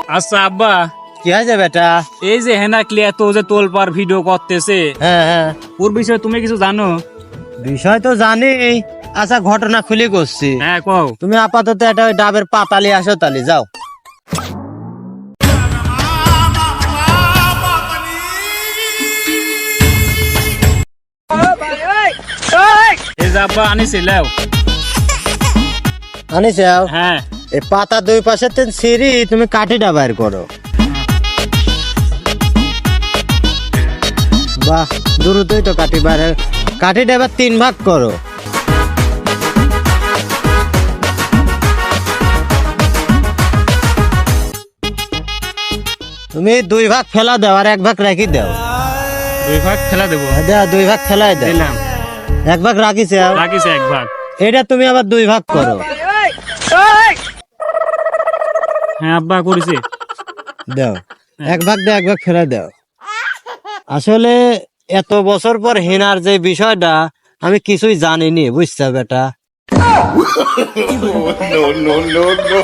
আচ্ছা আব্বা, কি হয়েছে বেটা? এই যে হেনা ক্লিয়া তো যে তোলপার ভিডিও করতেছে, হ্যাঁ হ্যাঁ, ওর বিষয়ে তুমি কিছু জানো? বিষয় তো জানি। আচ্ছা, ঘটনা খুলি করছি। হ্যাঁ কও। তুমি আপাতত একটা ওই ডাবের পাতালি আসো, তালি যাও। এই যে আব্বা আনিছিলাম। আনিস, হ্যাঁ এই পাতা দুই পাশে সিঁড়ি, তুমি কাঠিটা বাইর করো। বাহ, দ্রুতই তো কাঠি বাইরে। কাঠিটা এবার 3 ভাগ করো। তুমি 2 ভাগ ফেলা দাও আর 1 ভাগ রাখি দাও। 2 ভাগ ফেলা দেবো। দাও, 2 ভাগ ফেলাই দাও। দিলাম। 1 ভাগ রাখিছে। রাখিছে 1 ভাগ। এটা তুমি আবার 2 ভাগ করো। হ্যাঁ আব্বা করেছি। দাও, 1 ভাগ দাও, 1 ভাগ ফেলাই দাও। আসলে এত বছর পর হেনার যে বিষয়টা আমি কিছুই জানিনি, বুঝছো বেটা? no, no, no, no.